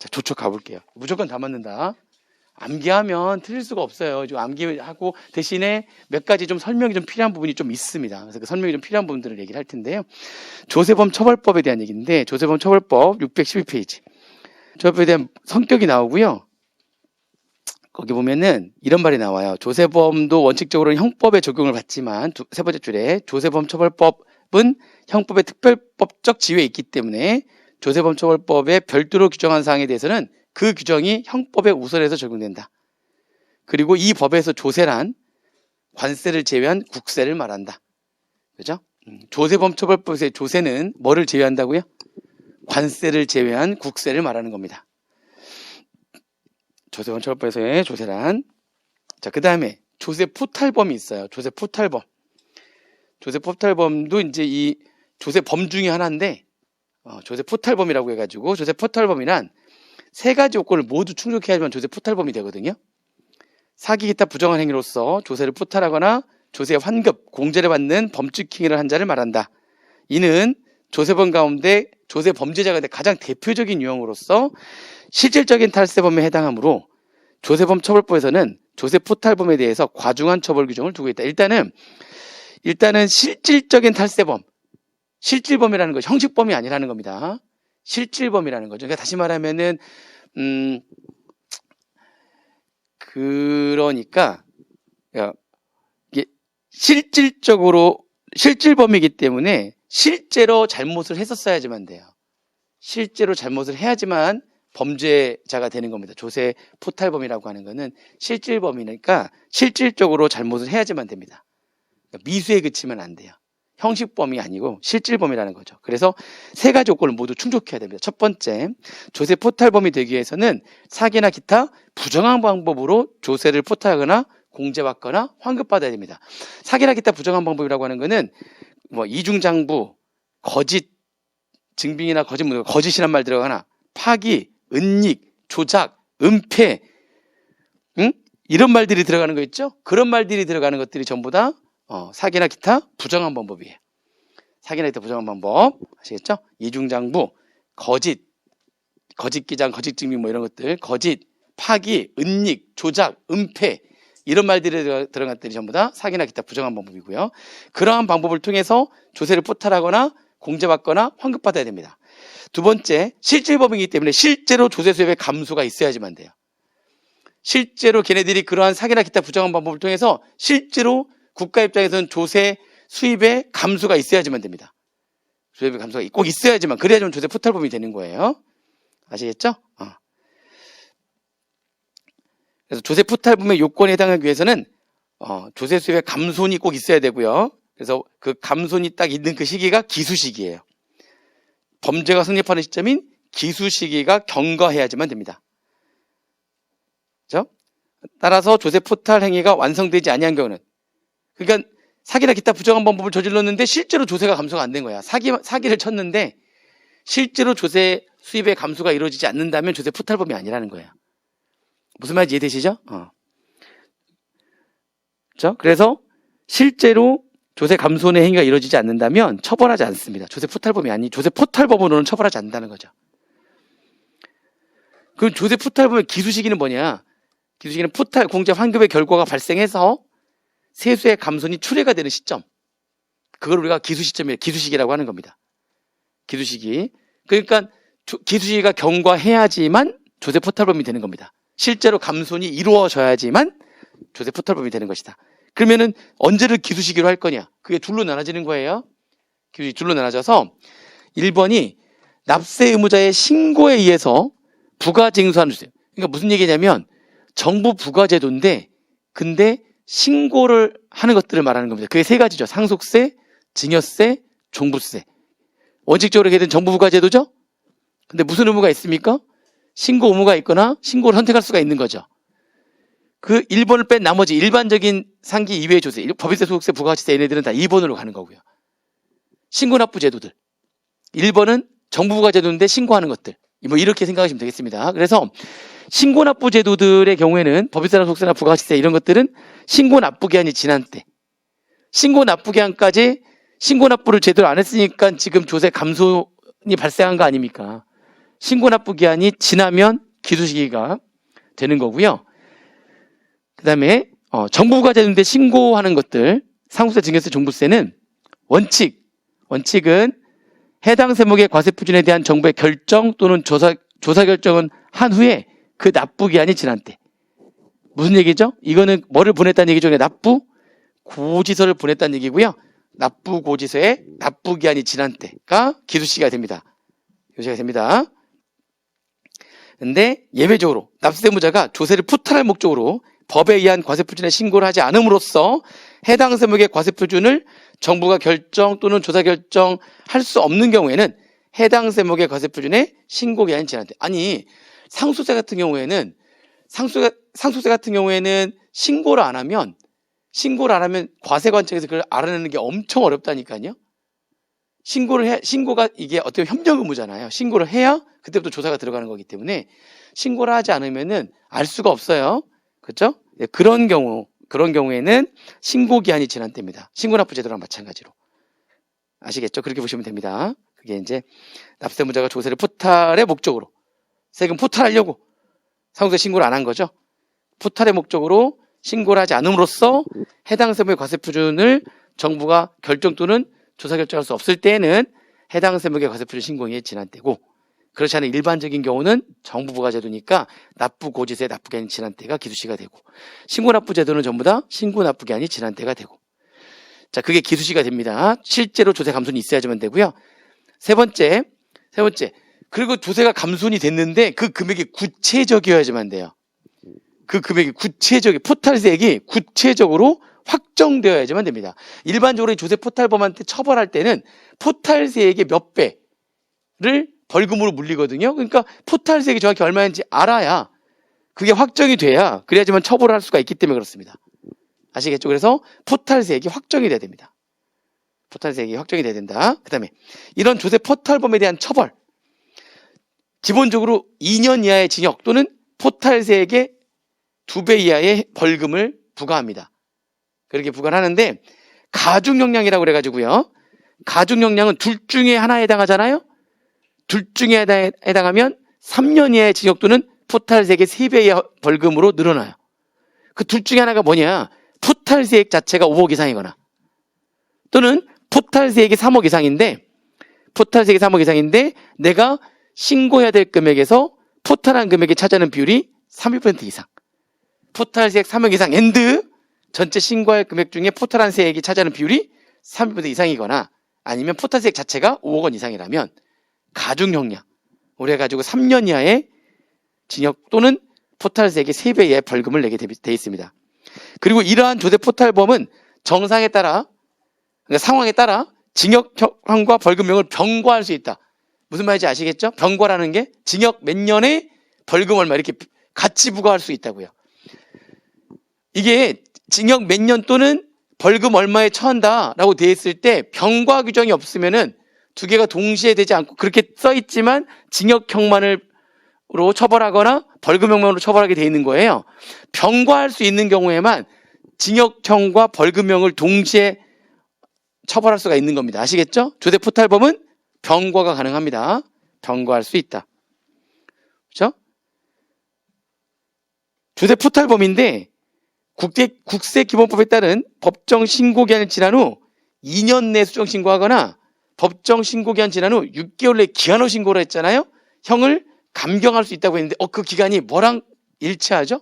자, 조촉 가볼게요. 무조건 다 맞는다. 암기하면 틀릴 수가 없어요. 지금 암기하고 대신에 몇 가지 좀 설명이 좀 필요한 부분이 좀 있습니다. 그래서 그 설명이 좀 필요한 부분들을 얘기를 할 텐데요. 조세범 처벌법에 대한 얘기인데, 조세범 처벌법 612페이지. 처벌법에 대한 성격이 나오고요. 거기 보면은 이런 말이 나와요. 조세범도 원칙적으로는 형법에 적용을 받지만 세 번째 줄에 조세범 처벌법은 형법의 특별법적 지위에 있기 때문에 조세범 처벌법에 별도로 규정한 사항에 대해서는 그 규정이 형법에 우선해서 적용된다. 그리고 이 법에서 조세란 관세를 제외한 국세를 말한다. 그죠? 조세범 처벌법에서의 조세는 뭐를 제외한다고요? 관세를 제외한 국세를 말하는 겁니다. 조세범 처벌법에서의 조세란. 자, 그 다음에 조세 포탈범이 있어요. 조세 포탈범. 조세 포탈범도 이제 이 조세범 중에 하나인데, 조세 포탈범이라고 해가지고, 조세 포탈범이란 세 가지 요건을 모두 충족해야지만 조세 포탈범이 되거든요. 사기 기타 부정한 행위로서 조세를 포탈하거나 조세 환급, 공제를 받는 범칙 행위를 한 자를 말한다. 이는 조세범 가운데 조세 범죄자가 가장 대표적인 유형으로서 실질적인 탈세범에 해당하므로 조세범 처벌법에서는 조세 포탈범에 대해서 과중한 처벌 규정을 두고 있다. 일단은 실질적인 탈세범, 실질범이라는 것이 형식범이 아니라는 겁니다. 실질범이라는 거죠. 그러니까 다시 말하면은 그러니까 이게 실질범이기 때문에 실제로 잘못을 했었어야지만 돼요. 실제로 잘못을 해야지만 범죄자가 되는 겁니다. 조세 포탈범이라고 하는 거는 실질범이니까 실질적으로 잘못을 해야지만 됩니다. 그러니까 미수에 그치면 안 돼요. 형식범이 아니고 실질범이라는 거죠. 그래서 세 가지 요건을 모두 충족해야 됩니다. 첫 번째, 조세 포탈범이 되기 위해서는 사기나 기타 부정한 방법으로 조세를 포탈하거나 공제받거나 환급받아야 됩니다. 사기나 기타 부정한 방법이라고 하는 거는 뭐 이중장부, 거짓 증빙이나 거짓이란 말 들어가나 파기, 은닉, 조작, 은폐, 이런 말들이 들어가는 거 있죠? 그런 말들이 들어가는 것들이 전부 다 사기나 기타 부정한 방법이에요. 사기나 기타 부정한 방법 아시겠죠? 이중장부, 거짓 기장, 거짓 증빙 뭐 이런 것들, 거짓, 파기, 은닉, 조작, 은폐 이런 말들이 들어간 것들이 전부 다 사기나 기타 부정한 방법이고요. 그러한 방법을 통해서 조세를 포탈하거나 공제받거나 환급받아야 됩니다. 두 번째, 실질범이기 때문에 실제로 조세 수입의 감소가 있어야지만 돼요. 실제로 걔네들이 그러한 사기나 기타 부정한 방법을 통해서 실제로 국가 입장에서는 조세 수입의 감소가 있어야지만 됩니다. 수입의 감소가 꼭 있어야지만, 그래야지만 조세 포탈범이 되는 거예요. 아시겠죠? 그래서 조세 포탈범의 요건에 해당하기 위해서는 조세 수입의 감손이 꼭 있어야 되고요. 그래서 그 감손이 딱 있는 그 시기가 기수시기예요. 범죄가 성립하는 시점인 기수시기가 경과해야지만 됩니다. 그렇죠? 따라서 조세 포탈 행위가 완성되지 아니한 경우는, 그러니까 사기나 기타 부정한 방법을 저질렀는데 실제로 조세가 감소가 안 된 거야. 사기를 쳤는데 실제로 조세 수입의 감소가 이루어지지 않는다면 조세 포탈범이 아니라는 거예요. 무슨 말인지 이해되시죠? 그렇죠? 그래서 실제로 조세 감손의 행위가 이루어지지 않는다면 처벌하지 않습니다. 조세 포탈범이 아니, 조세 포탈범으로는 처벌하지 않는다는 거죠. 그럼 조세 포탈범의 기수시기는 뭐냐? 기수시기는 포탈, 공제, 환급의 결과가 발생해서 세수의 감손이 출회가 되는 시점. 그걸 우리가 기수시기라고 하는 겁니다. 기수시기. 그러니까 기수시기가 경과해야지만 조세 포탈범이 되는 겁니다. 실제로 감손이 이루어져야지만 조세 포탈범이 되는 것이다. 그러면은 언제를 기수시기로 할 거냐? 그게 둘로 나눠지는 거예요. 기수시기 둘로 나눠져서 1번이 납세 의무자의 신고에 의해서 부가징수하는 주세요. 그러니까 무슨 얘기냐면 정부 부가제도인데 근데 신고를 하는 것들을 말하는 겁니다. 그게 세 가지죠. 상속세, 증여세, 종부세. 원칙적으로 걔는 정부 부가제도죠. 근데 무슨 의무가 있습니까? 신고 의무가 있거나 신고를 선택할 수가 있는 거죠. 그 1번을 뺀 나머지 일반적인 상기 이외의 조세, 법인세, 소득세, 부가가치세 얘네들은 다 2번으로 가는 거고요. 신고납부 제도들. 1번은 정부 부가제도인데 신고하는 것들. 뭐 이렇게 생각하시면 되겠습니다. 그래서 신고납부 제도들의 경우에는 법인세나 소득세나 부가가치세 이런 것들은 신고납부 기한이 지난 때, 신고납부 기한까지 신고납부를 제대로 안 했으니까 지금 조세 감손이 발생한 거 아닙니까? 신고 납부 기한이 지나면 기수시기가 되는 거고요. 그 다음에 정부가 제도인데 신고하는 것들, 상속세, 증여세, 종부세는 원칙은 해당 세목의 과세 표준에 대한 정부의 결정 또는 조사 결정은 한 후에 그 납부 기한이 지난 때. 무슨 얘기죠? 이거는 뭐를 보냈다는 얘기죠? 납부 고지서를 보냈다는 얘기고요. 납부 고지서에 납부 기한이 지난 때가 기수시기가 됩니다. 기수시기가 됩니다. 근데 예외적으로 납세무자가 조세를 포탈할 목적으로 법에 의한 과세 표준에 신고를 하지 않음으로써 해당 세목의 과세 표준을 정부가 결정 또는 조사 결정할 수 없는 경우에는 해당 세목의 과세 표준에 신고 기한이 지난 때. 아니, 상속세 같은 경우에는 신고를 안 하면 과세 관청에서 그걸 알아내는 게 엄청 어렵다니까요. 신고가 이게 어떻게 협력 의무잖아요. 신고를 해야 그때부터 조사가 들어가는 거기 때문에 신고를 하지 않으면은 알 수가 없어요. 그렇죠? 네, 그런 경우에는 신고 기한이 지난 때입니다. 신고납부 제도랑 마찬가지로. 아시겠죠? 그렇게 보시면 됩니다. 그게 이제 납세무자가 조세를 포탈의 목적으로 세금 포탈하려고 상속세 신고를 안 한 거죠. 포탈의 목적으로 신고를 하지 않음으로써 해당 세목의 과세 표준을 정부가 결정 또는 조사 결정할 수 없을 때에는 해당 세목의 과세 표준 신고에 지난 때고, 그렇지 않은 일반적인 경우는 정부 부과 제도니까 납부 고지서에 납부 기한이 지난 때가 기수시가 되고, 신고 납부 제도는 전부 다 신고 납부 기한이 지난 때가 되고. 자, 그게 기수시가 됩니다. 실제로 조세 감순이 있어야지만 되고요. 세 번째. 그리고 조세가 감순이 됐는데 그 금액이 구체적이어야지만 돼요. 그 금액이 포탈세액이 구체적으로 확정되어야지만 됩니다. 일반적으로 이 조세 포탈범한테 처벌할 때는 포탈세액의 몇 배를 벌금으로 물리거든요. 그러니까 포탈세액이 정확히 얼마인지 알아야, 그게 확정이 돼야, 그래야지만 처벌을 할 수가 있기 때문에 그렇습니다. 아시겠죠? 그래서 포탈세액이 확정이 돼야 됩니다. 포탈세액이 확정이 돼야 된다. 그 다음에 이런 조세 포탈범에 대한 처벌, 기본적으로 2년 이하의 징역 또는 포탈세액의 2배 이하의 벌금을 부과합니다. 그렇게 부과를 하는데, 가중형량이라고 그래가지고요. 가중형량은 둘 중에 하나에 해당하잖아요. 둘 중에 해당하면 3년 이하의 징역 또는 포탈세액의 3배 이하 벌금으로 늘어나요. 그 둘 중에 하나가 뭐냐? 포탈세액 자체가 5억 이상이거나, 또는 포탈세액이 3억 이상인데 내가 신고해야 될 금액에서 포탈한 금액이 차지하는 비율이 30% 이상. 포탈세액 3억 이상 앤드 전체 신고할 금액 중에 포탈한 세액이 차지하는 비율이 30% 이상이거나, 아니면 포탈세액 자체가 5억 원 이상이라면 가중형량, 우리가 가지고 3년 이하의 징역 또는 포탈세액의 3배 이하의 벌금을 내게 돼 있습니다. 그리고 이러한 조세 포탈범은 정상에 따라, 그러니까 상황에 따라 징역형과 벌금형을 병과할 수 있다. 무슨 말인지 아시겠죠? 병과라는 게 징역 몇 년에 벌금 얼마 이렇게 같이 부과할 수 있다고요. 이게 징역 몇 년 또는 벌금 얼마에 처한다라고 되어 있을 때 병과 규정이 없으면은 두 개가 동시에 되지 않고 그렇게 써 있지만 징역형만으로 처벌하거나 벌금형만으로 처벌하게 되어 있는 거예요. 병과할 수 있는 경우에만 징역형과 벌금형을 동시에 처벌할 수가 있는 겁니다. 아시겠죠? 조세 포탈범은 병과가 가능합니다. 병과할 수 있다. 그렇죠? 조세 포탈범인데 국세기본법에 따른 법정 신고기한을 지난 후 2년 내 수정 신고하거나 법정 신고기한 지난 후 6개월 내 기한후 신고를 했잖아요. 형을 감경할 수 있다고 했는데 그 기간이 뭐랑 일치하죠?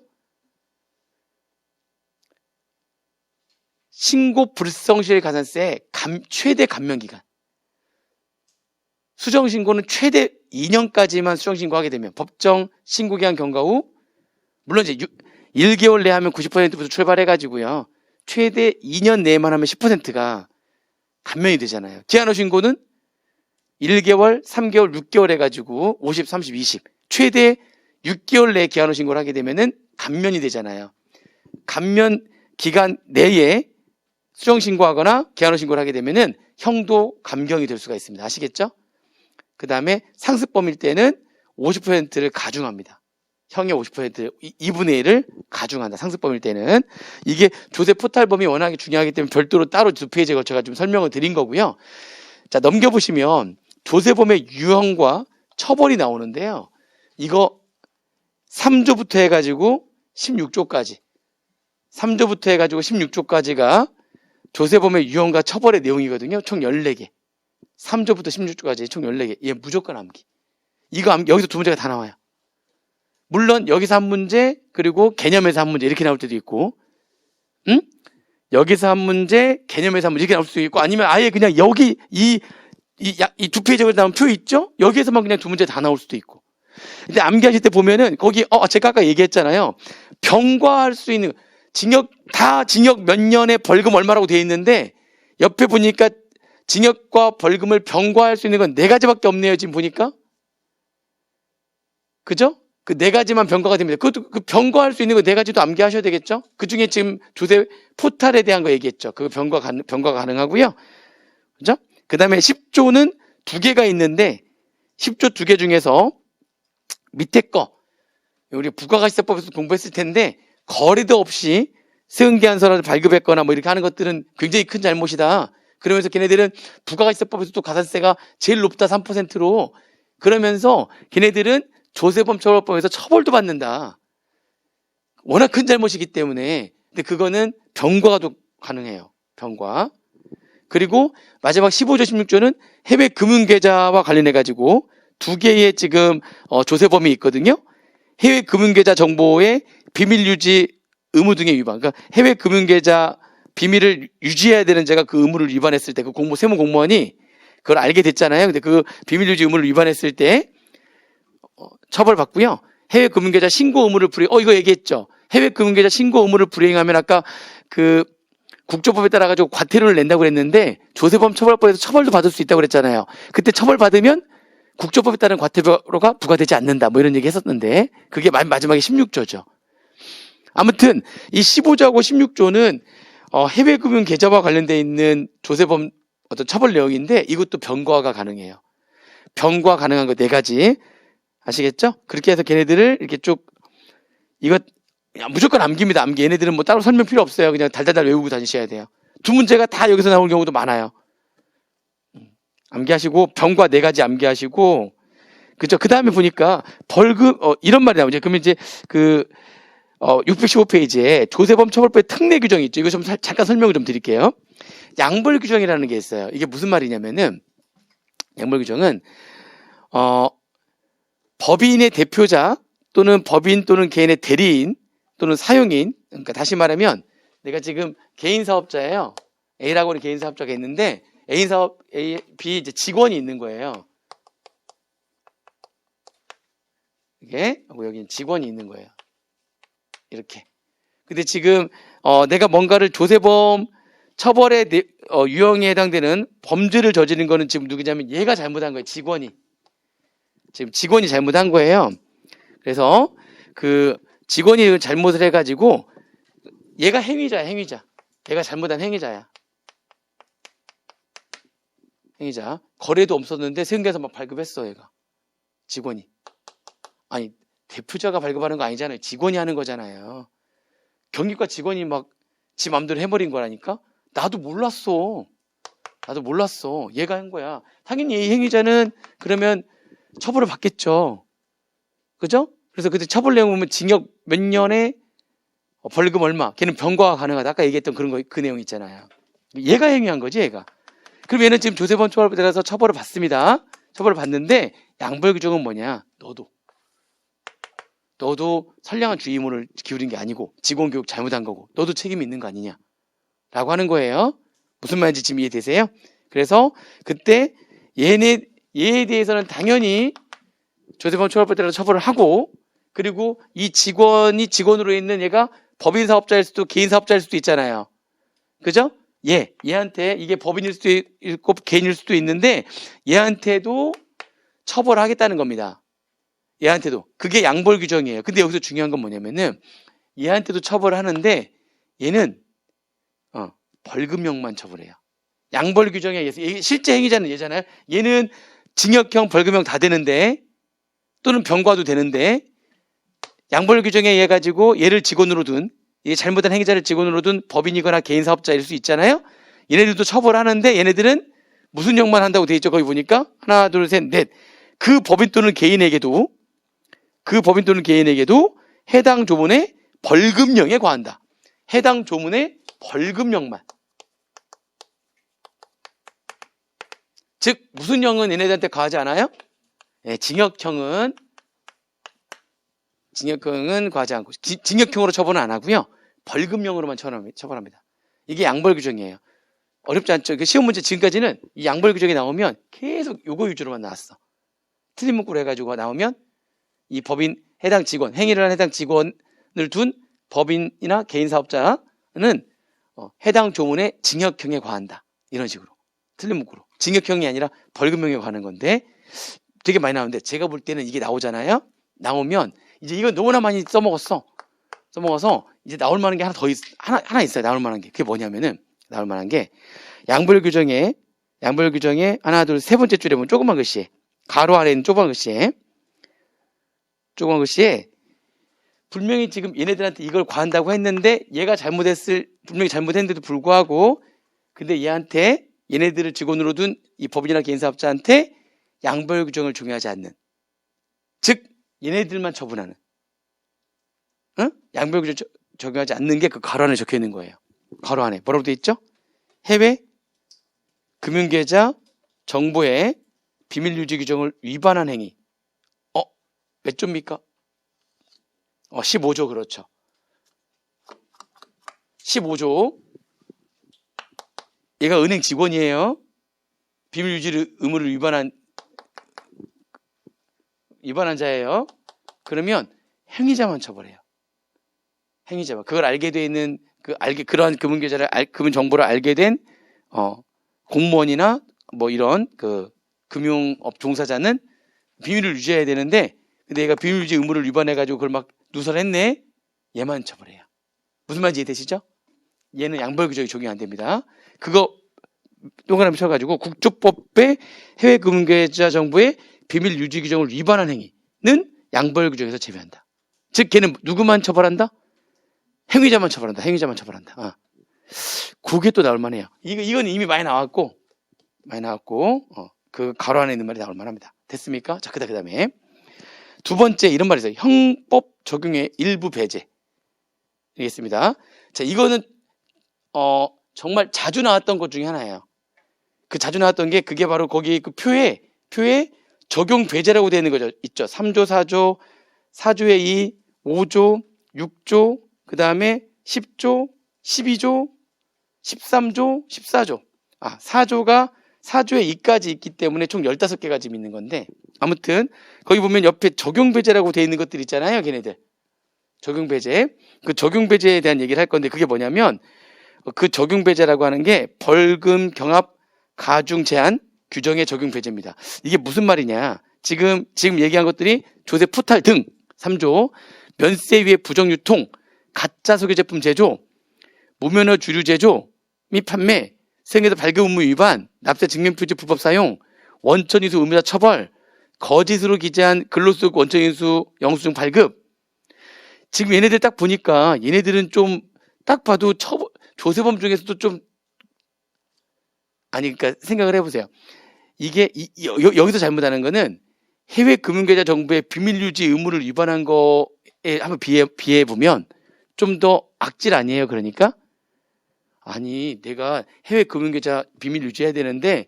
신고 불성실 가산세의 최대 감면기간. 수정신고는 최대 2년까지만 수정신고하게 되면 법정 신고기한 경과 후, 물론 이제 1개월 내에 하면 90%부터 출발해가지고요. 최대 2년 내에만 하면 10%가 감면이 되잖아요. 기한후 신고는 1개월, 3개월, 6개월 해가지고 50, 30, 20. 최대 6개월 내에 기한후 신고를 하게 되면은 감면이 되잖아요. 감면 기간 내에 수정신고하거나 기한후 신고를 하게 되면은 형도 감경이 될 수가 있습니다. 아시겠죠? 그 다음에 상습범일 때는 50%를 가중합니다. 형의 50%, 2분의 1을 가중한다. 상습범일 때는. 이게 조세 포탈범이 워낙에 중요하기 때문에 별도로 따로 2페이지에 걸쳐서 좀 설명을 드린 거고요. 자, 넘겨보시면 조세범의 유형과 처벌이 나오는데요. 이거 3조부터 해가지고 16조까지 3조부터 해가지고 16조까지가 조세범의 유형과 처벌의 내용이거든요. 총 14개. 3조부터 16조까지 총 14개. 얘 무조건 암기. 이거 여기서 두 문제가 다 나와요. 물론 여기서 한 문제, 그리고 개념에서 한 문제 이렇게 나올 때도 있고, 여기서 한 문제, 개념에서 한 문제 이렇게 나올 수도 있고, 아니면 아예 그냥 여기 이 두 페이지에 나온 표 있죠? 여기에서만 그냥 두 문제 다 나올 수도 있고. 근데 암기하실 때 보면은 거기 제가 아까 얘기했잖아요. 병과할 수 있는 징역 몇 년에 벌금 얼마라고 되어 있는데 옆에 보니까 징역과 벌금을 병과할 수 있는 건 4가지밖에 없네요. 지금 보니까. 그죠? 그 4가지만 병과가 됩니다. 그것도 그 병과할 수 있는 거 4가지도 암기하셔야 되겠죠? 그 중에 지금 조세 포탈에 대한 거 얘기했죠. 그 병과가 가능하고요. 그죠? 그 다음에 10조는 2개가 있는데 10조 2개 중에서 밑에 거 우리 부가가치세법에서 공부했을 텐데 거리도 없이 세운계한서라도 발급했거나 뭐 이렇게 하는 것들은 굉장히 큰 잘못이다. 그러면서 걔네들은 부가가치세법에서 또 가산세가 제일 높다 3%로 그러면서 걔네들은 조세범 처벌법에서 처벌도 받는다. 워낙 큰 잘못이기 때문에. 근데 그거는 병과도 가능해요. 병과. 그리고 마지막 15조 16조는 해외 금융계좌와 관련해가지고 2개의 지금 조세범이 있거든요. 해외 금융계좌 정보의 비밀 유지 의무 등의 위반. 그러니까 해외 금융계좌 비밀을 유지해야 되는 제가 그 의무를 위반했을 때 그 세무 공무원이 그걸 알게 됐잖아요. 근데 그 비밀 유지 의무를 위반했을 때 처벌받고요. 해외 금융계좌 신고 의무를 이거 얘기했죠. 해외 금융계좌 신고 의무를 불이행하면 아까 그 국조법에 따라 가지고 과태료를 낸다고 그랬는데 조세범 처벌법에서 처벌도 받을 수 있다고 그랬잖아요. 그때 처벌받으면 국조법에 따른 과태료가 부과되지 않는다. 뭐 이런 얘기 했었는데 그게 마지막에 16조죠. 아무튼 이 15조하고 16조는 해외 금융 계좌와 관련되어 있는 조세범 어떤 처벌 내용인데 이것도 병과가 가능해요. 병과 가능한 거 4가지. 아시겠죠? 그렇게 해서 걔네들을 이렇게 쭉 이거 무조건 암기입니다. 암기. 얘네들은 뭐 따로 설명 필요 없어요. 그냥 달달달 외우고 다니셔야 돼요. 두 문제가 다 여기서 나올 경우도 많아요. 암기하시고 병과 4가지 암기하시고 그죠? 그 다음에 보니까 벌금 이런 말이 나오죠. 그러면 이제 615페이지에 조세범 처벌법의 특례 규정이 있죠. 이거 좀 잠깐 설명을 좀 드릴게요. 양벌 규정이라는 게 있어요. 이게 무슨 말이냐면은 양벌 규정은 법인의 대표자 또는 법인 또는 개인의 대리인 또는 사용인, 그러니까 다시 말하면 내가 지금 개인 사업자예요. A라고 하는 개인 사업자가 있는데 A 사업 A, B 이제 직원이 있는 거예요. 이게 하고 여기는 직원이 있는 거예요. 이렇게. 근데 지금 내가 뭔가를 조세범 처벌의 유형에 해당되는 범죄를 저지른 거는 지금 누구냐면 얘가 잘못한 거예요. 지금 직원이 잘못한 거예요. 그래서 그 직원이 잘못을 해가지고 얘가 행위자야, 행위자. 얘가 잘못한 행위자야. 행위자. 거래도 없었는데 세운계에서 막 발급했어, 얘가. 직원이. 아니, 대표자가 발급하는 거 아니잖아요. 직원이 하는 거잖아요. 경기과 직원이 막 지 맘대로 해버린 거라니까? 나도 몰랐어. 얘가 한 거야. 당연히 이 행위자는 그러면 처벌을 받겠죠. 그죠? 그래서 그때 처벌 내용 보면 징역 몇 년에 벌금 얼마. 걔는 병과가 가능하다. 아까 얘기했던 그 내용 있잖아요. 얘가 행위한 거지, 얘가. 그럼 얘는 지금 조세범 처벌법에 따라서 처벌을 받습니다. 처벌을 받는데 양벌 규정은 뭐냐? 너도 선량한 주의무를 기울인 게 아니고 직원 교육 잘못한 거고 너도 책임이 있는 거 아니냐? 라고 하는 거예요. 무슨 말인지 지금 이해되세요? 그래서 그때 얘에 대해서는 당연히 조세범 처벌법에 따라 처벌을 하고 그리고 이 직원으로 있는 얘가 법인 사업자일 수도 개인 사업자일 수도 있잖아요. 그죠? 얘한테 이게 법인일 수도 있고 개인일 수도 있는데 얘한테도 처벌하겠다는 겁니다. 얘한테도. 그게 양벌 규정이에요. 근데 여기서 중요한 건 뭐냐면은 얘한테도 처벌하는데 얘는 벌금형만 처벌해요. 양벌 규정에 의해서 실제 행위자는 얘잖아요. 얘는 징역형, 벌금형 다 되는데 또는 병과도 되는데 양벌 규정에 의해 가지고 얘를 직원으로 둔 이 잘못한 행위자를 직원으로 둔 법인이거나 개인 사업자일 수 있잖아요. 얘네들도 처벌하는데 얘네들은 무슨 형만 한다고 돼 있죠. 거기 보니까 하나, 둘, 셋, 넷. 그 법인 또는 개인에게도 해당 조문의 벌금령에 과한다. 해당 조문의 벌금령만. 즉 무슨 형은 얘네들한테 과하지 않아요? 네, 징역형은 과하지 않고 징역형으로 처벌은 안 하고요. 벌금형으로만 처벌합니다. 이게 양벌 규정이에요. 어렵지 않죠? 그 시험 문제 지금까지는 이 양벌 규정이 나오면 계속 요거 위주로만 나왔어. 틀린 문구로 해가지고 나오면 이 법인 해당 직원, 행위를 한 해당 직원을 둔 법인이나 개인 사업자는 해당 조문의 징역형에 과한다. 이런 식으로. 틀린 문구로. 징역형이 아니라 벌금형에 관한 건데 되게 많이 나오는데 제가 볼 때는 이게 나오잖아요. 나오면 이제 이건 너무나 많이 써먹어서 이제 나올 만한 게 하나 있어요. 나올 만한 게. 그게 뭐냐면은 나올 만한 게 양벌 규정에 하나 둘 세 번째 줄에 보면 조그만 글씨에 가로 아래 있는 조그만 글씨에 분명히 지금 얘네들한테 이걸 과한다고 했는데 얘가 분명히 잘못했는데도 불구하고 근데 얘네들을 직원으로 둔 이 법인이나 개인 사업자한테 양벌 규정을 적용하지 않는, 즉 얘네들만 처분하는, 양벌 규정 적용하지 않는 게 그 가로 안에 적혀 있는 거예요. 가로 안에 뭐라고 돼 있죠? 해외 금융계좌 정보의 비밀 유지 규정을 위반한 행위. 몇 조입니까? 15조. 그렇죠. 15조. 얘가 은행 직원이에요. 비밀 유지 의무를 위반한 자예요. 그러면 행위자만 처벌해요. 행위자만. 그걸 알게 돼 있는 그러한 금융계좌를 금융 정보를 알게 된 공무원이나 뭐 이런 그 금융업 종사자는 비밀을 유지해야 되는데 근데 얘가 비밀 유지 의무를 위반해 가지고 그걸 막 누설했네. 얘만 처벌해요. 무슨 말인지 이해되시죠? 얘는 양벌 규정이 적용 안 됩니다. 그거 동그라미 쳐가지고 국조법의 해외 금융계좌 정보의 비밀 유지 규정을 위반한 행위는 양벌 규정에서 제외한다. 즉 걔는 누구만 처벌한다? 행위자만 처벌한다. 그게 또 나올 만해요. 이건 이미 많이 나왔고 그 가로 안에 있는 말이 나올 만합니다. 됐습니까? 자, 그다음에 두 번째 이런 말이 있어요. 형법 적용의 일부 배제. 되겠습니다. 자, 이거는 정말 자주 나왔던 것 중에 하나예요. 그 자주 나왔던 게 그게 바로 거기 그 표에 적용 배제라고 되어 있는 거죠. 있죠. 3조, 4조, 4조의 2, 5조, 6조, 그 다음에 10조, 12조, 13조, 14조. 4조의 2까지 있기 때문에 총 15개가 지금 있는 건데 아무튼 거기 보면 옆에 적용 배제라고 되어 있는 것들 있잖아요. 걔네들. 적용 배제. 그 적용 배제에 대한 얘기를 할 건데 그게 뭐냐면 그 적용 배제라고 하는 게 벌금, 경합, 가중 제한 규정의 적용 배제입니다. 이게 무슨 말이냐? 지금 얘기한 것들이 조세 포탈 등 3조, 면세 위의 부정 유통, 가짜 소개 제품 제조, 무면허 주류 제조 및 판매, 생애도 발급 의무 위반, 납세 증명 표지 불법 사용, 원천 이수 의무자 처벌, 거짓으로 기재한 근로소 원천 이수 영수증 발급. 지금 얘네들 딱 보니까 얘네들은 좀 딱 봐도 조세범 중에서도 좀 그러니까 생각을 해보세요. 이게 여기서 잘못하는 거는 해외 금융계좌 정보의 비밀 유지 의무를 위반한 거에 한번 비해 보면 좀 더 악질 아니에요. 그러니까 내가 해외 금융계좌 비밀 유지해야 되는데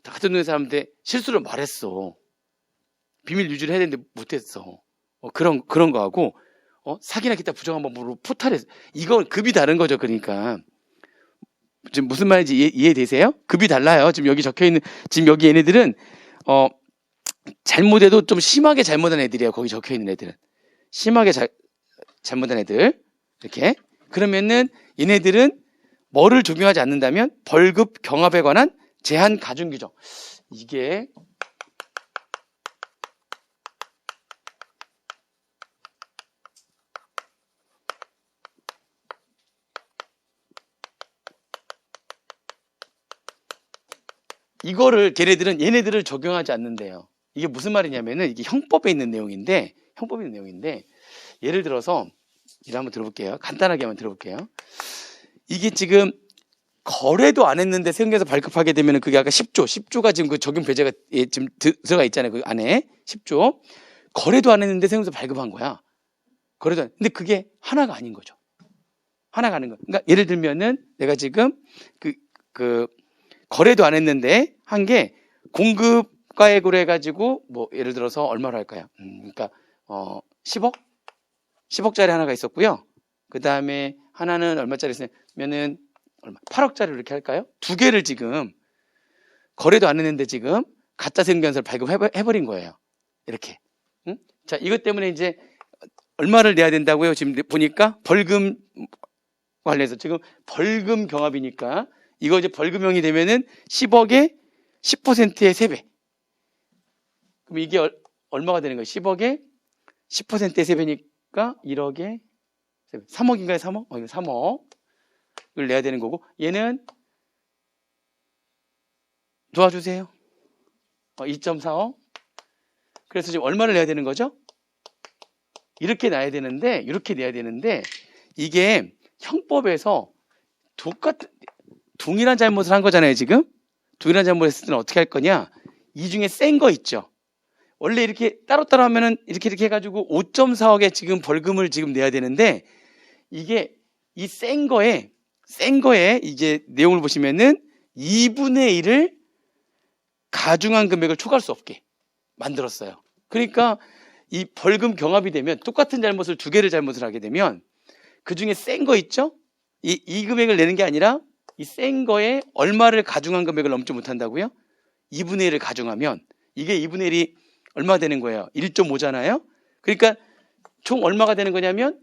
같은 동네 사람한테 실수로 말했어. 비밀 유지를 해야 되는데 못했어. 그런 거하고 사기나 기타 부정한 법으로 포탈해서 이건 급이 다른 거죠. 그러니까 지금 무슨 말인지 이해되세요? 급이 달라요. 지금 여기 적혀있는, 지금 여기 얘네들은, 잘못해도 좀 심하게 잘못한 애들이에요. 거기 적혀있는 애들은. 심하게 잘못한 애들. 이렇게. 그러면은 얘네들은 뭐를 적용하지 않는다면 벌금 경합에 관한 제한 가중 규정. 이게, 얘네들을 적용하지 않는데요. 이게 무슨 말이냐면은 이게 형법에 있는 내용인데 예를 들어서 한번 들어볼게요. 간단하게 한번 들어볼게요. 이게 지금 거래도 안 했는데 세금계에서 발급하게 되면 그게 아까 10조가 지금 그 적용 배제가 지금 들어가 있잖아요. 그 안에 10조. 거래도 안 했는데 세금계에서 발급한 거야. 거래도 근데 그게 하나가 아닌 거죠. 하나가 아닌 거. 그러니까 예를 들면은 내가 지금 그 거래도 안 했는데 한 게 공급가액으로 해가지고 뭐 예를 들어서 얼마로 할까요? 그러니까 10억짜리 하나가 있었고요. 그 다음에 하나는 얼마짜리 있으면은 8억짜리로 이렇게 할까요? 두 개를 지금 거래도 안 했는데 지금 가짜 세금계산서를 발급해버린 거예요. 이렇게. 응? 자, 이것 때문에 이제 얼마를 내야 된다고요? 지금 보니까 벌금 관련해서 지금 벌금 경합이니까 이거 이제 벌금형이 되면은 10억에 10%의 3배. 그럼 이게 얼마가 되는 거예요? 10억에 10%의 3배니까 1억에 3배. 3억인가요? 3억? 이거 3억을 내야 되는 거고 얘는 도와주세요. 2.4억. 그래서 지금 얼마를 내야 되는 거죠? 이렇게 내야 되는데 이게 형법에서 동일한 잘못을 한 거잖아요, 지금. 동일한 잘못을 했을 때는 어떻게 할 거냐? 이 중에 센 거 있죠. 원래 이렇게 따로따로 하면은 이렇게 해가지고 5.4억의 지금 벌금을 지금 내야 되는데 이게 이 센 거에 이제 내용을 보시면은 2분의 1을 가중한 금액을 초과할 수 없게 만들었어요. 그러니까 이 벌금 경합이 되면 똑같은 잘못을 두 개를 잘못을 하게 되면 그 중에 센 거 있죠? 이 금액을 내는 게 아니라 이 센 거에 얼마를 가중한 금액을 넘지 못한다고요? 2분의 1을 가중하면 이게 2분의 1이 얼마 되는 거예요? 1.5잖아요? 그러니까 총 얼마가 되는 거냐면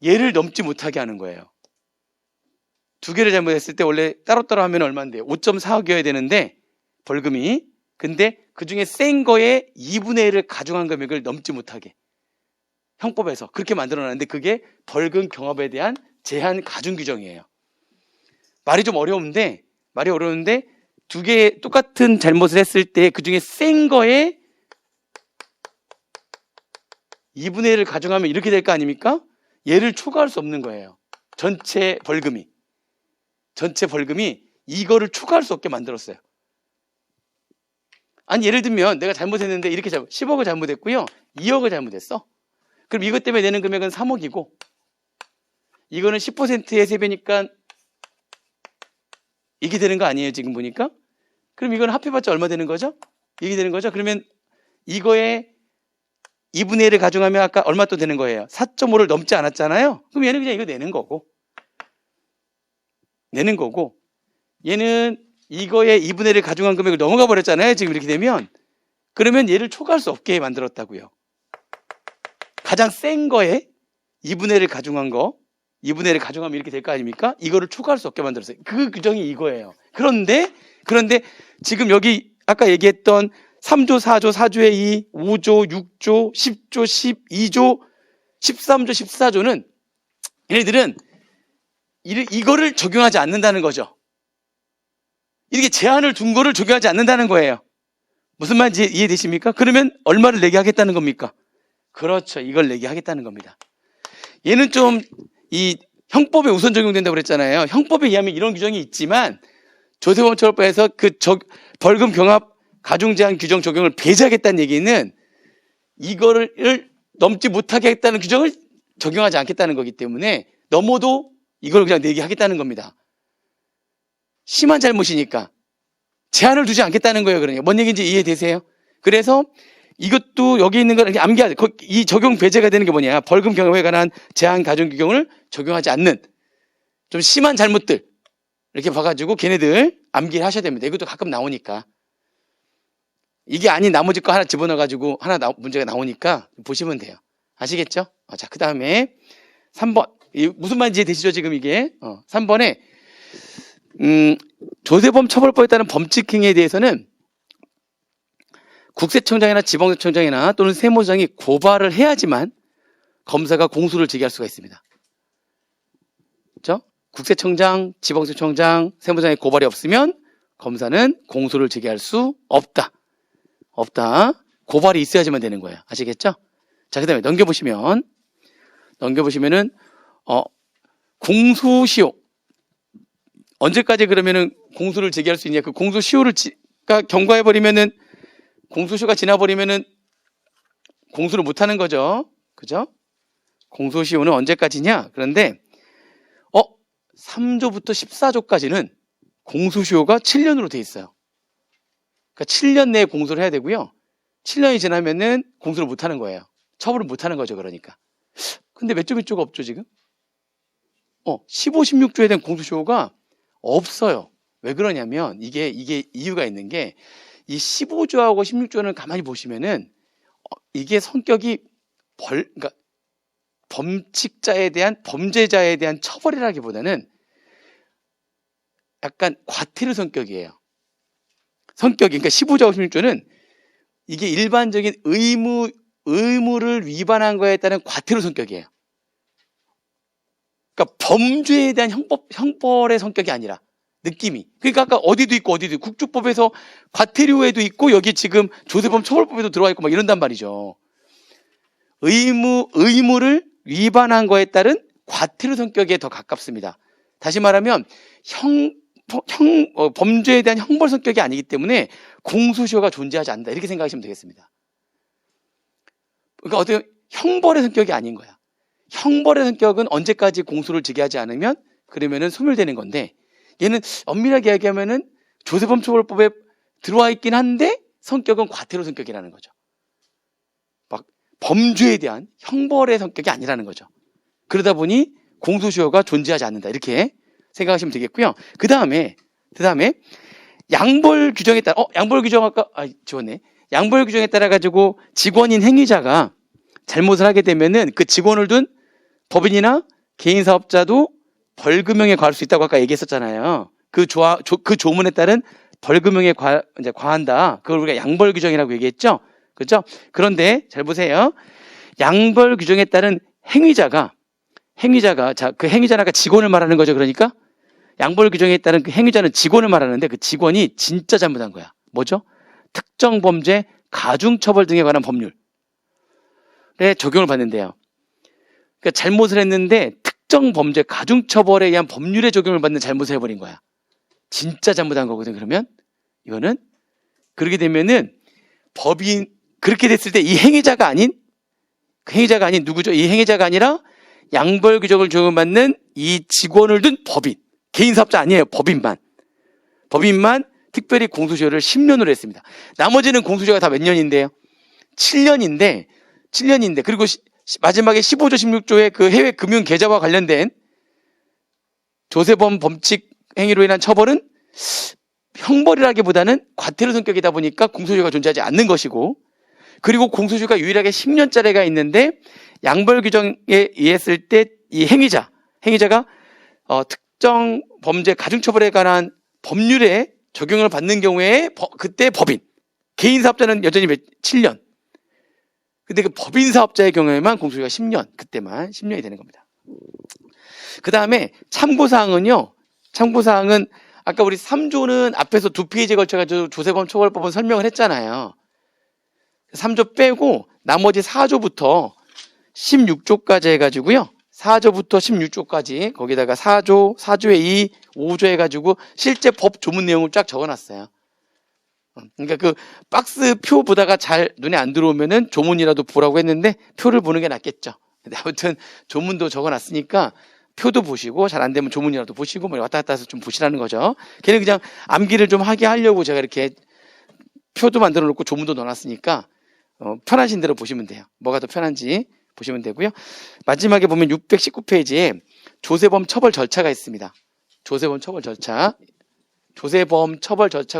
얘를 넘지 못하게 하는 거예요. 두 개를 잘못했을 때 원래 따로따로 하면 얼마인데 5.4억이어야 되는데 벌금이 근데 그 중에 센 거에 2분의 1을 가중한 금액을 넘지 못하게 형법에서 그렇게 만들어놨는데 그게 벌금 경합에 대한 제한 가중 규정이에요. 말이 어려운데 두 개 똑같은 잘못을 했을 때 그 중에 센 거에 2분의 1을 가중하면 이렇게 될 거 아닙니까? 얘를 초과할 수 없는 거예요. 전체 벌금이 이거를 초과할 수 없게 만들었어요. 아니 예를 들면 내가 잘못했는데 이렇게 10억을 잘못했고요. 2억을 잘못했어. 그럼 이것 때문에 내는 금액은 3억이고 이거는 10%의 3배니까 이게 되는 거 아니에요, 지금 보니까? 그럼 이건 합해봤자 얼마 되는 거죠? 이게 되는 거죠? 그러면 이거에 2분의 1을 가중하면 아까 얼마 또 되는 거예요? 4.5를 넘지 않았잖아요? 그럼 얘는 그냥 이거 내는 거고 얘는 이거에 2분의 1을 가중한 금액을 넘어가 버렸잖아요, 지금 이렇게 되면. 그러면 얘를 초과할 수 없게 만들었다고요. 가장 센 거에 2분의 1을 가중한 거 2분의 1을 가중하면 이렇게 될 거 아닙니까? 이거를 초과할 수 없게 만들었어요. 그 규정이 이거예요. 그런데 지금 여기 아까 얘기했던 3조, 4조, 4조의 2, 5조, 6조, 10조, 12조, 13조, 14조는 얘네들은 이거를 적용하지 않는다는 거죠. 이렇게 제한을 둔 거를 적용하지 않는다는 거예요. 무슨 말인지 이해되십니까? 그러면 얼마를 내게 하겠다는 겁니까? 그렇죠. 이걸 내게 하겠다는 겁니다. 얘는 좀 이 형법에 우선 적용된다고 그랬잖아요. 형법에 의하면 이런 규정이 있지만 조세범처벌법에서 벌금 경합 가중 제한 규정 적용을 배제하겠다는 얘기는 이거를 넘지 못하게 하겠다는 규정을 적용하지 않겠다는 거기 때문에 넘어도 이걸 그냥 내게 하겠다는 겁니다. 심한 잘못이니까 제한을 두지 않겠다는 거예요. 그러니까 뭔 얘기인지 이해되세요? 그래서 이것도 여기 있는 걸 암기하자. 이 적용 배제가 되는 게 뭐냐? 벌금 경험에 관한 제한 가중 규정을 적용하지 않는 좀 심한 잘못들 이렇게 봐가지고 걔네들 암기를 하셔야 됩니다. 이것도 가끔 나오니까 이게 아닌 나머지 거 하나 집어넣어가지고 문제가 나오니까 보시면 돼요. 아시겠죠? 자, 그 다음에 3번 무슨 말인지 이해되시죠? 지금 이게 3번에 조세범 처벌법에 따른 범칙 행위에 대해서는 국세청장이나 지방세청장이나 또는 세무장이 고발을 해야지만 검사가 공소를 제기할 수가 있습니다. 그렇죠? 국세청장, 지방세청장, 세무장의 고발이 없으면 검사는 공소를 제기할 수 없다. 고발이 있어야지만 되는 거예요. 아시겠죠? 자, 그 다음에 넘겨보시면은 공소시효 언제까지 그러면은 공소를 제기할 수 있냐? 그 공소시효를 경과해버리면은, 공소시효가 지나버리면은 공소를 못 하는 거죠. 그죠? 공소시효는 언제까지냐? 그런데, 3조부터 14조까지는 공소시효가 7년으로 돼 있어요. 그러니까 7년 내에 공소를 해야 되고요. 7년이 지나면은 공소를 못 하는 거예요. 처벌을 못 하는 거죠, 그러니까. 근데 몇 조가 없죠, 지금? 15, 16조에 대한 공소시효가 없어요. 왜 그러냐면, 이게 이유가 있는 게, 이 15조하고 16조는 가만히 보시면은, 이게 성격이 그러니까 범칙자에 대한, 범죄자에 대한 처벌이라기보다는 약간 과태료 성격이에요. 성격이, 그러니까 15조하고 16조는 이게 일반적인 의무를 위반한 거에 따른 과태료 성격이에요. 그러니까 범죄에 대한 형벌의 성격이 아니라 느낌이. 그러니까 아까 어디도 있고 국주법에서 과태료에도 있고 여기 지금 조세범 처벌법에도 들어와 있고 막 이런단 말이죠. 의무를 위반한 거에 따른 과태료 성격에 더 가깝습니다. 다시 말하면 범죄에 대한 형벌 성격이 아니기 때문에 공소시효가 존재하지 않는다. 이렇게 생각하시면 되겠습니다. 그러니까 어떻게 형벌의 성격이 아닌 거야. 형벌의 성격은 언제까지 공소를 제기하지 않으면 그러면은 소멸되는 건데, 얘는 엄밀하게 이야기하면은 조세범 처벌법에 들어와 있긴 한데 성격은 과태료 성격이라는 거죠. 막 범죄에 대한 형벌의 성격이 아니라는 거죠. 그러다 보니 공소시효가 존재하지 않는다. 이렇게 생각하시면 되겠고요. 그 다음에 양벌 규정에 따라 양벌 규정 아까 지웠네. 양벌 규정에 따라 가지고 직원인 행위자가 잘못을 하게 되면은 그 직원을 둔 법인이나 개인 사업자도 벌금형에 과할 수 있다고 아까 얘기했었잖아요. 그 조문에 따른 벌금형에 과한다. 그걸 우리가 양벌 규정이라고 얘기했죠. 그렇죠? 그런데 잘 보세요. 양벌 규정에 따른 행위자가 그 행위자는 아까 직원을 말하는 거죠. 그러니까 양벌 규정에 따른 그 행위자는 직원을 말하는데 그 직원이 진짜 잘못한 거야. 뭐죠? 특정 범죄, 가중처벌 등에 관한 법률에 적용을 받는데요. 그러니까 잘못을 했는데 특정 범죄, 가중처벌에 의한 법률에 적용을 받는 잘못을 해버린 거야. 진짜 잘못한 거거든. 그러면 이거는 그렇게 되면은 법인 그렇게 됐을 때 이 행위자가 아닌 누구죠? 이 행위자가 아니라 양벌 규정을 적용받는 이 직원을 둔 법인, 개인 사업자 아니에요. 법인만 특별히 공소시효를 10년으로 했습니다. 나머지는 공소시효가 다 몇 년인데요? 7년인데 그리고 마지막에 15조 16조의 그 해외 금융 계좌와 관련된 조세범 범칙 행위로 인한 처벌은 형벌이라기보다는 과태료 성격이다 보니까 공소시효가 존재하지 않는 것이고, 그리고 공소시효가 유일하게 10년짜리가 있는데 양벌 규정에 의했을 때 이 행위자가 특정 범죄 가중처벌에 관한 법률에 적용을 받는 경우에 그때 법인, 개인 사업자는 여전히 7년. 근데 그 법인 사업자의 경우에만 공소시효가 10년, 그때만 10년이 되는 겁니다. 그 다음에 참고사항은 아까 우리 3조는 앞에서 2페이지에 걸쳐가지고 조세범 처벌법은 설명을 했잖아요. 3조 빼고 나머지 4조부터 16조까지 해가지고요. 4조부터 16조까지 거기다가 4조에 2, 5조 해가지고 실제 법 조문 내용을 쫙 적어놨어요. 그러니까 그 박스 표 보다가 잘 눈에 안 들어오면은 조문이라도 보라고 했는데 표를 보는 게 낫겠죠. 근데 아무튼 조문도 적어놨으니까 표도 보시고 잘 안 되면 조문이라도 보시고 뭐 왔다 갔다 해서 좀 보시라는 거죠. 걔는 그냥 암기를 좀 하게 하려고 제가 이렇게 표도 만들어 놓고 조문도 넣어놨으니까 편하신 대로 보시면 돼요. 뭐가 더 편한지 보시면 되고요. 마지막에 보면 619페이지에 조세범 처벌 절차가 있습니다. 조세범 처벌 절차가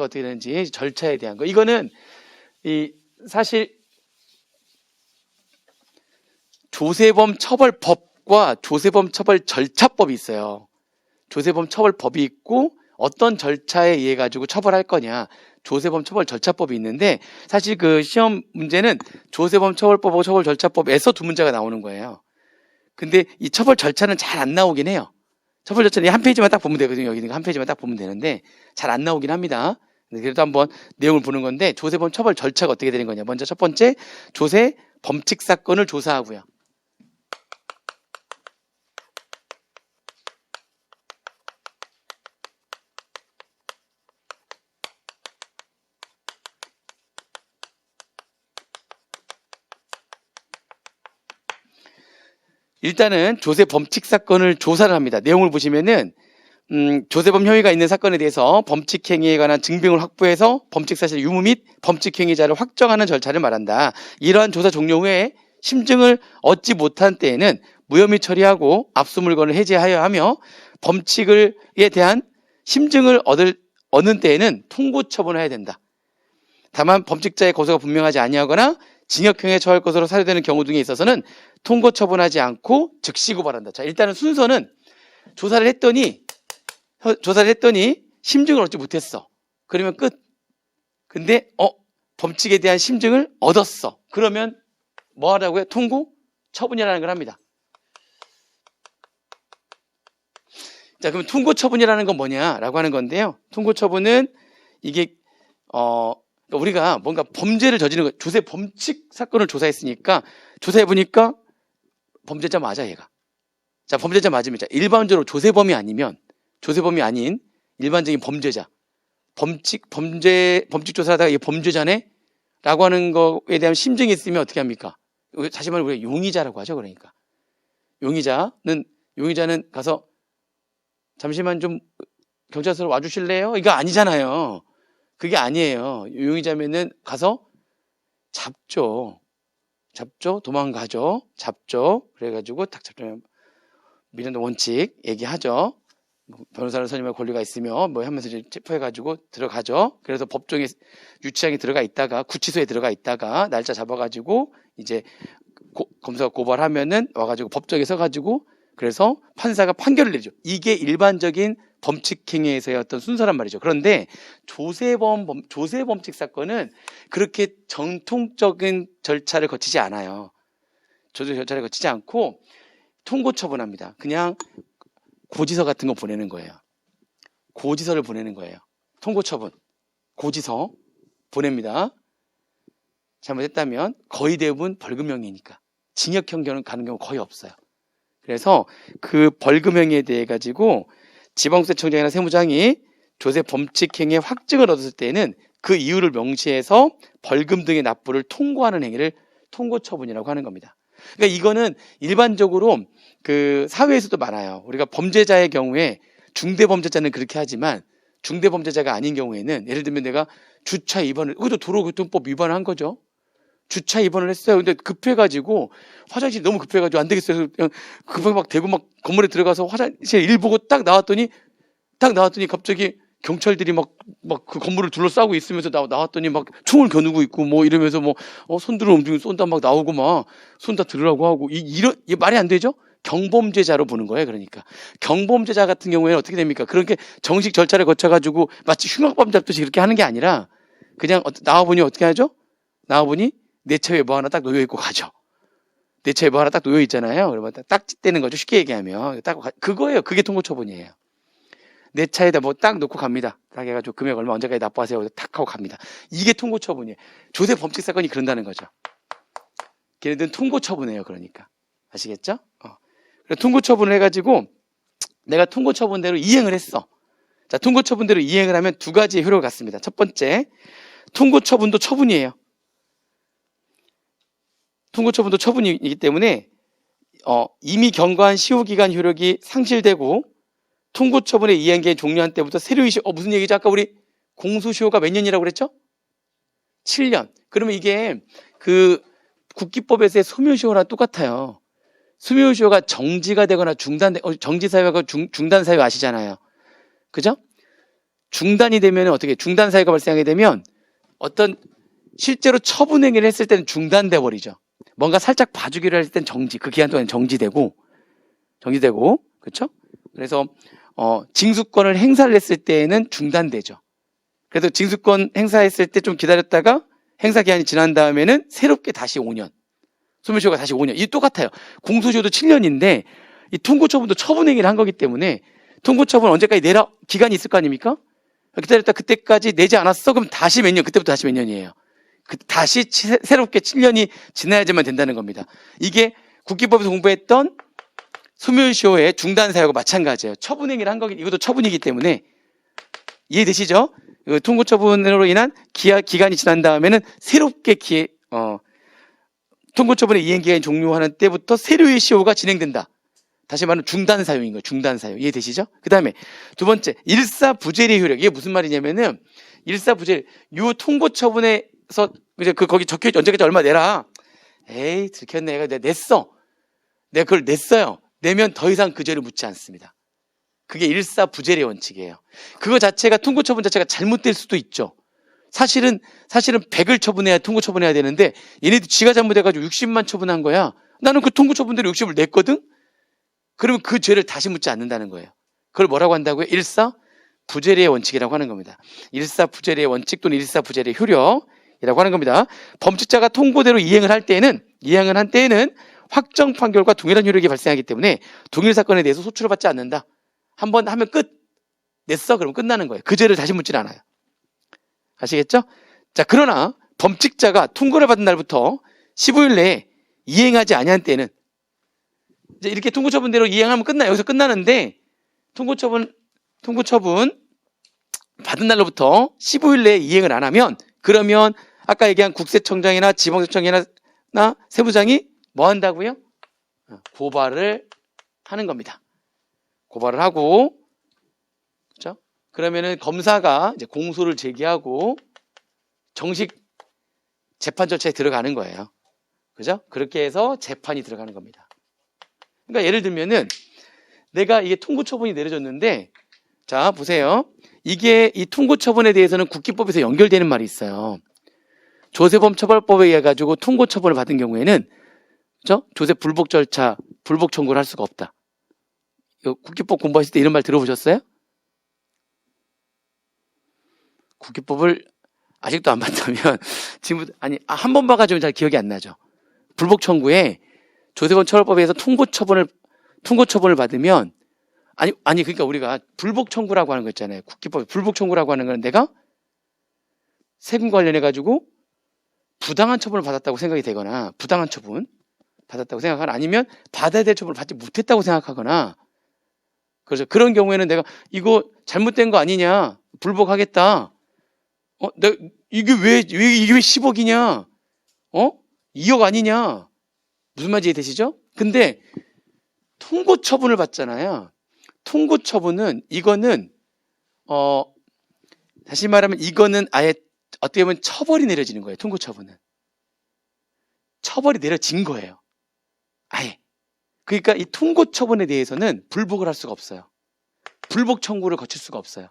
어떻게 되는지 절차에 대한 거. 이거는 사실 조세범 처벌법과 조세범 처벌 절차법이 있어요. 조세범 처벌법이 있고 어떤 절차에 의해 가지고 처벌할 거냐. 조세범 처벌 절차법이 있는데 사실 그 시험 문제는 조세범 처벌법하고 처벌 절차법에서 두 문제가 나오는 거예요. 근데 이 처벌 절차는 잘 안 나오긴 해요. 처벌 절차는 한 페이지만 딱 보면 되거든요. 여기 있는 거 한 페이지만 딱 보면 되는데 잘 안 나오긴 합니다. 그래도 한번 내용을 보는 건데 조세범 처벌 절차가 어떻게 되는 거냐. 먼저 첫 번째, 조세 범칙 사건을 조사하고요. 일단은 조세 범칙 사건을 조사를 합니다. 내용을 보시면은 조세범 혐의가 있는 사건에 대해서 범칙 행위에 관한 증빙을 확보해서 범칙 사실 유무 및 범칙 행위자를 확정하는 절차를 말한다. 이러한 조사 종료 후에 심증을 얻지 못한 때에는 무혐의 처리하고 압수 물건을 해제하여 하며 범칙에 대한 심증을 얻는 때에는 통고 처분을 해야 된다. 다만 범칙자의 고소가 분명하지 아니하거나 징역형에 처할 것으로 사유되는 경우 등에 있어서는 통고 처분하지 않고 즉시 고발한다. 자, 일단은 순서는 조사를 했더니 심증을 얻지 못했어. 그러면 끝. 근데 범칙에 대한 심증을 얻었어. 그러면 뭐 하라고요? 통고 처분이라는 걸 합니다. 자, 그럼 통고 처분이라는 건 뭐냐라고 하는 건데요. 통고 처분은 이게 우리가 뭔가 범죄를 저지른 거, 조세 범칙 사건을 조사했으니까 조사해 보니까 범죄자 맞아 얘가. 자, 범죄자 맞으면 자, 일반적으로 조세범이 아닌 일반적인 범죄자, 범칙 조사하다가 이게 범죄자네라고 하는 거에 대한 심증이 있으면 어떻게 합니까? 다시 말해 우리가 용의자라고 하죠. 그러니까 용의자는 가서 잠시만 좀 경찰서로 와주실래요? 이거 아니잖아요. 그게 아니에요. 용의자면은 가서 잡죠. 도망가죠. 그래가지고 딱 잡죠. 민원의 원칙 얘기하죠. 변호사를 선임할 권리가 있으며 뭐 하면서 이제 체포해가지고 들어가죠. 그래서 법정에 유치장에 들어가 있다가 구치소에 들어가 있다가 날짜 잡아가지고 이제 검사가 고발하면은 와가지고 법정에 서가지고 그래서 판사가 판결을 내리죠. 이게 일반적인 범칙 행위에서의 어떤 순서란 말이죠. 그런데 조세 범칙 사건은 그렇게 정통적인 절차를 거치지 않아요. 조세 절차를 거치지 않고 통고 처분합니다. 그냥 고지서 같은 거 보내는 거예요. 고지서를 보내는 거예요. 통고 처분. 고지서 보냅니다. 잘못했다면 거의 대부분 벌금형이니까 징역형 가는 경우 거의 없어요. 그래서 그 벌금형에 대해 가지고 지방세청장이나 세무장이 조세 범칙 행위의 확증을 얻었을 때에는 그 이유를 명시해서 벌금 등의 납부를 통고하는 행위를 통고 처분이라고 하는 겁니다. 그러니까 이거는 일반적으로 그 사회에서도 많아요. 우리가 범죄자의 경우에 중대범죄자는 그렇게 하지만 중대범죄자가 아닌 경우에는 예를 들면 내가 주차 위반을, 그것도 도로교통법 위반을 한 거죠. 주차 위반을 했어요. 근데 급해가지고 화장실이 너무 급해가지고 안 되겠어요. 그냥 급하게 막 대고 막 건물에 들어가서 화장실 일 보고 딱 나왔더니 갑자기 경찰들이 막 그 건물을 둘러싸고 있으면서 나왔더니 막 총을 겨누고 있고 뭐 이러면서 뭐 손들을 움직이고 쏜다 막 나오고 막 손 다 들으라고 하고 이게 말이 안 되죠? 경범죄자로 보는 거예요. 그러니까 경범죄자 같은 경우에는 어떻게 됩니까? 그렇게 정식 절차를 거쳐가지고 마치 흉악범 잡듯이 그렇게 하는 게 아니라 그냥 나와보니 어떻게 하죠? 나와보니 내 차에 뭐 하나 딱 놓여있고 가죠. 내 차에 뭐 하나 딱 놓여있잖아요. 그러면 딱 찌대는 거죠. 쉽게 얘기하면. 그거예요. 그게 통고처분이에요. 내 차에다 뭐 딱 놓고 갑니다. 딱 해가지고 금액 얼마 언제까지 납부하세요. 탁 하고 갑니다. 이게 통고처분이에요. 조세 범칙 사건이 그런다는 거죠. 걔네들은 통고처분이에요. 그러니까. 아시겠죠? 통고처분을 해가지고 내가 통고처분대로 이행을 했어. 자, 통고처분대로 이행을 하면 두 가지의 효력을 갖습니다. 첫 번째, 통고처분도 처분이에요. 통고처분도 처분이기 때문에 이미 경과한 시효기간 효력이 상실되고 통고처분의 이행기한 종료한 때부터 새로운 무슨 얘기죠? 아까 우리 공소시효가 몇 년이라고 그랬죠? 7년. 그러면 이게 그 국기법에서의 소멸시효랑 똑같아요. 소멸시효가 정지가 되거나 정지사유가 중단사유 아시잖아요. 그죠? 중단이 되면 어떻게, 중단사유가 발생하게 되면 어떤 실제로 처분행위를 했을 때는 중단돼 버리죠. 뭔가 살짝 봐주기로 했을 땐 정지, 그 기간 동안 정지되고, 그렇죠? 그래서 징수권을 행사를 했을 때에는 중단되죠. 그래서 징수권 행사했을 때 좀 기다렸다가 행사 기한이 지난 다음에는 새롭게 다시 5년, 소멸시효가 다시 5년, 이게 똑같아요. 공소시효도 7년인데 이 통고처분도 처분행위를 한 거기 때문에 통고처분 언제까지 내라 기간이 있을 거 아닙니까? 기다렸다 그때까지 내지 않았어? 그럼 다시 몇 년, 그때부터 다시 몇 년이에요. 다시 새롭게 7년이 지나야지만 된다는 겁니다. 이게 국기법에서 공부했던 소멸시효의 중단사유하고 마찬가지예요. 처분행위를 한 거기, 이것도 처분이기 때문에 이해되시죠? 통고처분으로 인한 기간이 지난 다음에는 새롭게 통고처분의 이행기간이 종료하는 때부터 세류의 시효가 진행된다. 다시 말하면 중단 사유인 거예요. 중단 사유. 이해되시죠? 그 다음에 두 번째, 일사부재리 효력. 이게 무슨 말이냐면은, 일사부재리, 요 통고처분에서, 이제 거기 적혀있지, 언제까지 얼마 내라. 에이, 들켰네. 내가 냈어. 내가 그걸 냈어요. 내면 더 이상 그 죄를 묻지 않습니다. 그게 일사부재리 원칙이에요. 그거 자체가, 통고처분 자체가 잘못될 수도 있죠. 사실은 100을 처분해야, 통고처분해야 되는데, 얘네들 지가 잘못해가지고 60만 처분한 거야. 나는 그 통고처분대로 60을 냈거든? 그러면 그 죄를 다시 묻지 않는다는 거예요. 그걸 뭐라고 한다고요? 일사부재리의 원칙이라고 하는 겁니다. 일사부재리의 원칙 또는 일사부재리의 효력이라고 하는 겁니다. 범칙자가 통고대로 이행을 한 때에는 확정 판결과 동일한 효력이 발생하기 때문에 동일 사건에 대해서 소출을 받지 않는다. 한번 하면 끝. 냈어? 그러면 끝나는 거예요. 그 죄를 다시 묻진 않아요. 아시겠죠? 자, 그러나 범칙자가 통고를 받은 날부터 15일 내에 이행하지 아니한 때는, 이제 이렇게 통고처분대로 이행하면 여기서 끝나는데, 통고처분 받은 날로부터 15일 내에 이행을 안 하면, 그러면 아까 얘기한 국세청장이나 지방세청이나 세무장이 뭐 한다고요? 고발을 하는 겁니다. 고발을 하고, 그렇죠? 그러면은 검사가 이제 공소를 제기하고 정식 재판 절차에 들어가는 거예요. 그죠? 그렇게 해서 재판이 들어가는 겁니다. 그러니까 예를 들면은 내가 이게 통고처분이 내려졌는데, 자, 보세요. 이게 이 통고처분에 대해서는 국기법에서 연결되는 말이 있어요. 조세범 처벌법에 의해 가지고 통고처분을 받은 경우에는, 그죠? 조세 불복 절차, 불복 청구를 할 수가 없다. 국기법 공부하실 때 이런 말 들어보셨어요? 국기법을 아직도 안 봤다면 지금 한 번 봐가지고 잘 기억이 안 나죠. 불복 청구에 조세범 처벌법에서 통고처분을 받으면, 그러니까 우리가 불복 청구라고 하는 거 있잖아요. 국기법에 불복 청구라고 하는 건 내가 세금 관련해가지고 부당한 처분을 받았다고 생각이 되거나, 부당한 처분 받았다고 생각하거나, 아니면 받아야 될 처분을 받지 못했다고 생각하거나, 그래서 그런 경우에는 내가 이거 잘못된 거 아니냐, 불복하겠다. 이게 왜 10억이냐? 2억 아니냐? 무슨 말인지 이해되시죠? 근데 통고처분을 받잖아요. 통고처분은 이거는 다시 말하면 이거는 아예 어떻게 보면 처벌이 내려지는 거예요. 통고처분은 처벌이 내려진 거예요. 아예. 그러니까 이 통고처분에 대해서는 불복을 할 수가 없어요. 불복 청구를 거칠 수가 없어요.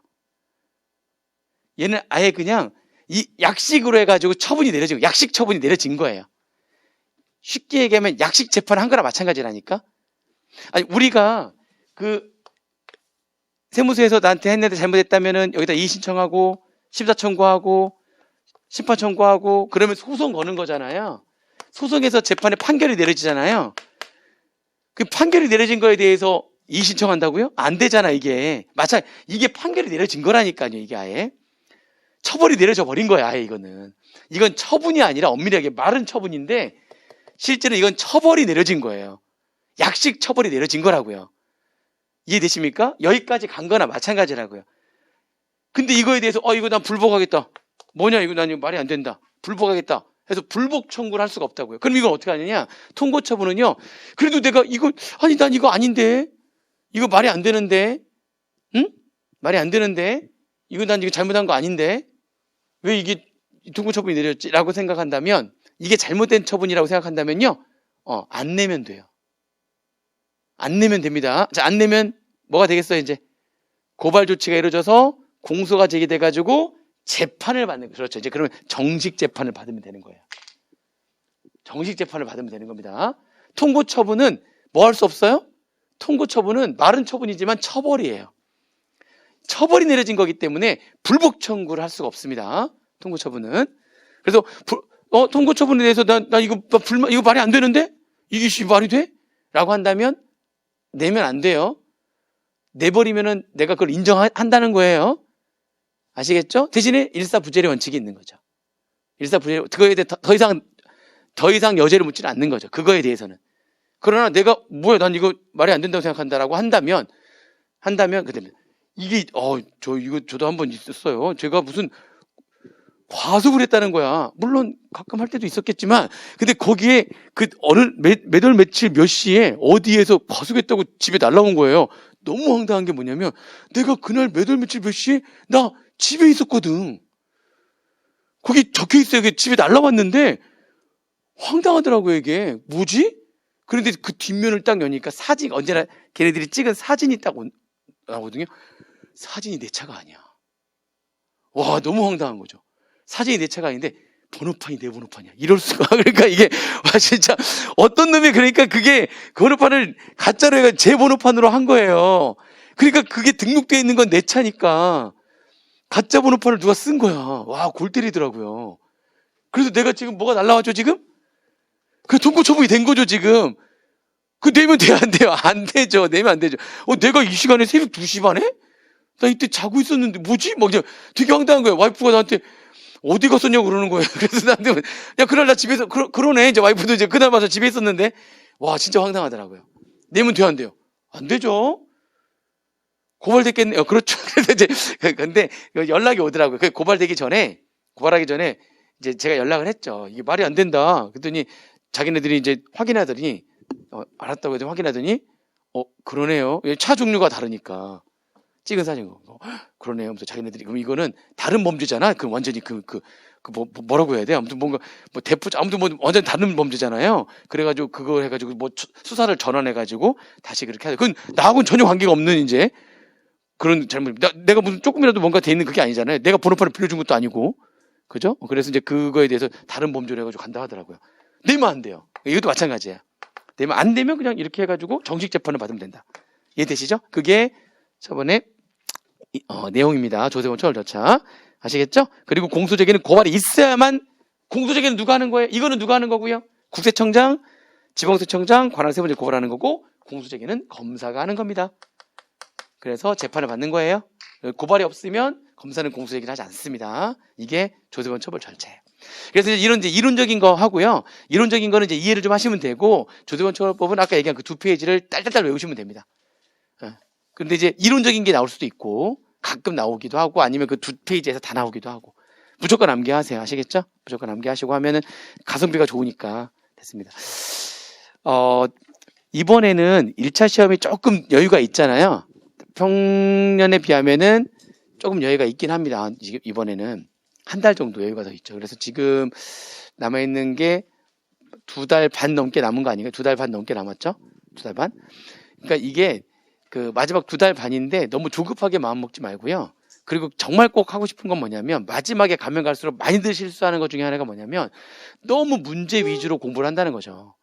얘는 아예 그냥 이 약식으로 해가지고 처분이 내려진 거예요. 약식 처분이 내려진 거예요. 쉽게 얘기하면 약식 재판을 한 거랑 마찬가지라니까. 아니, 우리가 그 세무서에서 나한테 했는데 잘못했다면은 여기다 이의 신청하고 심사 청구하고 심판 청구하고 그러면 소송 거는 거잖아요. 소송에서 재판에 판결이 내려지잖아요. 그 판결이 내려진 거에 대해서 이의 신청한다고요? 안 되잖아, 이게. 이게 판결이 내려진 거라니까요, 이게 아예. 처벌이 내려져 버린 거야, 아예 이거는. 이건 처분이 아니라 엄밀하게 말은 처분인데 실제로 이건 처벌이 내려진 거예요. 약식 처벌이 내려진 거라고요. 이해되십니까? 여기까지 간 거나 마찬가지라고요. 근데 이거에 대해서 이거 난 불복하겠다. 뭐냐, 이거 난 이거 말이 안 된다. 불복하겠다. 해서 불복 청구를 할 수가 없다고요. 그럼 이건 어떻게 하느냐? 통고처분은요. 그래도 내가 난 이거 아닌데. 이거 말이 안 되는데. 응? 말이 안 되는데. 난 이거 잘못한 거 아닌데. 왜 이게 통고처분이 내렸지? 라고 생각한다면, 이게 잘못된 처분이라고 생각한다면요. 안 내면 돼요. 안 내면 됩니다. 자, 안 내면 뭐가 되겠어요, 이제? 고발 조치가 이루어져서 공소가 제기돼가지고 재판을 받는 거예요. 그렇죠. 이제 그러면 정식 재판을 받으면 되는 거예요. 정식 재판을 받으면 되는 겁니다. 통고처분은 뭐 할 수 없어요? 통고처분은 말은 처분이지만 처벌이에요. 처벌이 내려진 거기 때문에 불복 청구를 할 수가 없습니다. 통고처분은. 그래서 통고처분에 대해서 나 이거 말이 안 되는데? 이게 말이 돼? 라고 한다면 내면 안 돼요. 내버리면은 내가 그걸 인정한다는 거예요. 아시겠죠? 대신에 일사부재리 원칙이 있는 거죠. 일사부재리, 그거에 대해 더 이상 여죄를 묻지는 않는 거죠. 그거에 대해서는. 그러나 내가 난 이거 말이 안 된다고 생각한다라고 한다면 그다음에 이게 저도 한 번 있었어요. 제가 무슨 과속을 했다는 거야. 물론 가끔 할 때도 있었겠지만, 근데 거기에 그 어느 몇 월 며칠 몇 시에 어디에서 과속했다고 집에 날라온 거예요. 너무 황당한 게 뭐냐면, 내가 그날 몇 월 며칠 몇 시에 나 집에 있었거든. 거기 적혀 있어요. 이게 집에 날라왔는데 황당하더라고요. 이게 뭐지? 그런데 그 뒷면을 딱 여니까 사진, 언제나 걔네들이 찍은 사진이 딱 나오거든요. 사진이 내 차가 아니야. 와, 너무 황당한 거죠. 사진이 내 차가 아닌데 번호판이 내 번호판이야. 이럴 수가. 그러니까 이게 와, 진짜 어떤 놈이, 그러니까 그게 번호판을 가짜로 해가 제 번호판으로 한 거예요. 그러니까 그게 등록되어 있는 건 내 차니까 가짜 번호판을 누가 쓴 거야. 와, 골 때리더라고요. 그래서 내가 지금 뭐가 날라왔죠, 지금? 그 통고 처분이 된 거죠, 지금. 그 내면 돼요, 안 돼요? 안 되죠. 내면 안 되죠. 내가 이 시간에 새벽 2시 반에? 나 이때 자고 있었는데 뭐지? 막 그냥 되게 황당한 거야. 와이프가 나한테 어디 갔었냐고 그러는 거예요. 그래서 나한테 야, 그날 나 집에서 그러네. 이제 와이프도 이제 그날 와서 집에 있었는데, 와, 진짜 황당하더라고요. 내면 돼요, 안 돼요? 안 되죠. 고발됐겠네요. 그렇죠. 근데 연락이 오더라고요. 고발하기 전에 이제 제가 연락을 했죠. 이게 말이 안 된다. 그랬더니 자기네들이 이제 확인하더니, 알았다고 해서 확인하더니, 그러네요. 차 종류가 다르니까. 찍은 사진 거. 그러네요. 하면서 자기네들이, 그럼 이거는 다른 범죄잖아. 그 완전히 뭐라고 해야 돼? 아무튼 뭔가, 아무튼 완전 다른 범죄잖아요. 그래가지고 그거 해가지고 수사를 전환해가지고 다시 그렇게 하죠. 그건 나하고는 전혀 관계가 없는 이제 그런 잘못. 내가 무슨 조금이라도 뭔가 돼 있는 그게 아니잖아요. 내가 번호판을 빌려준 것도 아니고. 그죠? 그래서 이제 그거에 대해서 다른 범죄를 해가지고 간다 하더라고요. 내면 안 돼요. 이것도 마찬가지예요. 내면 안 되면 그냥 이렇게 해가지고 정식 재판을 받으면 된다. 이해되시죠? 그게 저번에 내용입니다. 조세원 처벌절차 아시겠죠? 그리고 공소제기는 고발이 있어야만. 공소제기는 누가 하는 거예요? 이거는 누가 하는 거고요? 국세청장, 지방세청장, 관할 세무제 고발하는 거고, 공소제기는 검사가 하는 겁니다. 그래서 재판을 받는 거예요. 고발이 없으면 검사는 공소제기를 하지 않습니다. 이게 조세원 처벌 절차예요. 그래서 이런 이제 이론적인 거 하고요. 이론적인 거는 이제 이해를 좀 하시면 되고, 조세원 처벌법은 아까 얘기한 그 2페이지를 딸딸딸 외우시면 됩니다. 근데 이제 이론적인 게 나올 수도 있고, 가끔 나오기도 하고, 아니면 그 2페이지에서 다 나오기도 하고. 무조건 암기하세요. 아시겠죠? 무조건 암기하시고 하면은 가성비가 좋으니까 됐습니다. 이번에는 1차 시험이 조금 여유가 있잖아요. 평년에 비하면은 조금 여유가 있긴 합니다. 이번에는 한 달 정도 여유가 더 있죠. 그래서 지금 남아있는 게 2달 반 넘게 남은 거 아닌가요? 2달 반 넘게 남았죠? 2달 반? 그러니까 이게 그 마지막 2달 반인데 너무 조급하게 마음 먹지 말고요. 그리고 정말 꼭 하고 싶은 건 뭐냐면, 마지막에 가면 갈수록 많이들 실수하는 것 중에 하나가 뭐냐면, 너무 문제 위주로 공부를 한다는 거죠.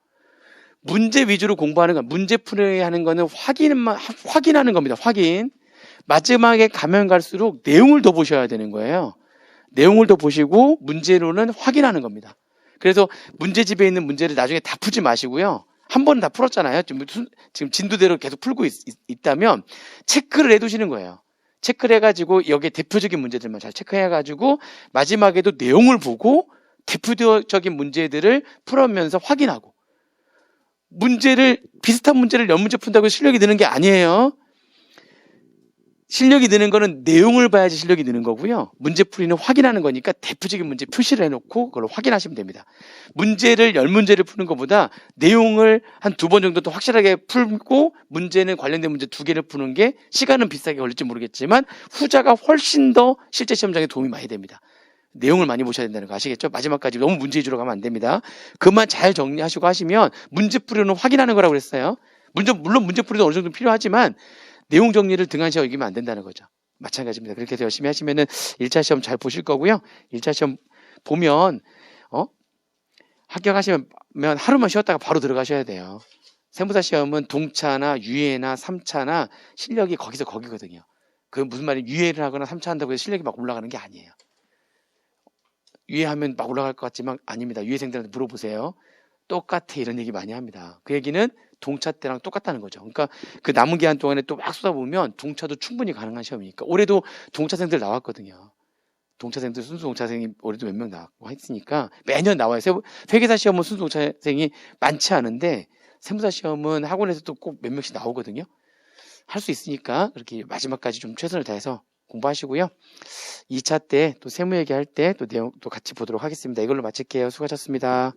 문제 위주로 공부하는 건, 문제 풀이 하는 거는 확인하는 겁니다. 확인. 마지막에 가면 갈수록 내용을 더 보셔야 되는 거예요. 내용을 더 보시고 문제로는 확인하는 겁니다. 그래서 문제집에 있는 문제를 나중에 다 풀지 마시고요. 한 번은 다 풀었잖아요. 지금 진도대로 계속 풀고 있다면 체크를 해두시는 거예요. 체크를 해가지고 여기에 대표적인 문제들만 잘 체크해가지고 마지막에도 내용을 보고 대표적인 문제들을 풀으면서 확인하고, 비슷한 문제를 몇 문제 푼다고 실력이 느는 게 아니에요. 실력이 느는 거는 내용을 봐야지 실력이 느는 거고요. 문제풀이는 확인하는 거니까 대표적인 문제 표시를 해놓고 그걸 확인하시면 됩니다. 문제를 10문제를 푸는 것보다 내용을 한 2번 정도 더 확실하게 풀고, 문제는 관련된 문제 2개를 푸는 게 시간은 비싸게 걸릴지 모르겠지만 후자가 훨씬 더 실제 시험장에 도움이 많이 됩니다. 내용을 많이 보셔야 된다는 거 아시겠죠? 마지막까지 너무 문제 위주로 가면 안 됩니다. 그만 잘 정리하시고 하시면, 문제풀이는 확인하는 거라고 그랬어요. 물론 문제풀이도 어느 정도 필요하지만 내용 정리를 등한시하고 이기면 안 된다는 거죠. 마찬가지입니다. 그렇게 해서 열심히 하시면은 1차 시험 잘 보실 거고요. 1차 시험 보면 합격하시면 하루만 쉬었다가 바로 들어가셔야 돼요. 세무사 시험은 동차나 유예나 3차나 실력이 거기서 거기거든요. 그건 무슨 말이에요? 유예를 하거나 3차 한다고 해서 실력이 막 올라가는 게 아니에요. 유예하면 막 올라갈 것 같지만 아닙니다. 유예생들한테 물어보세요. 똑같아, 이런 얘기 많이 합니다. 그 얘기는 동차 때랑 똑같다는 거죠. 그러니까 그 남은 기간 동안에 또 막 쏟아보면 동차도 충분히 가능한 시험이니까. 올해도 동차생들 나왔거든요. 동차생들, 순수 동차생이 올해도 몇 명 나왔고 했으니까 매년 나와요. 회계사 시험은 순수 동차생이 많지 않은데 세무사 시험은 학원에서도 꼭 몇 명씩 나오거든요. 할 수 있으니까 그렇게 마지막까지 좀 최선을 다해서 공부하시고요. 2차 때 또 세무 얘기할 때 또 내용 또 같이 보도록 하겠습니다. 이걸로 마칠게요. 수고하셨습니다.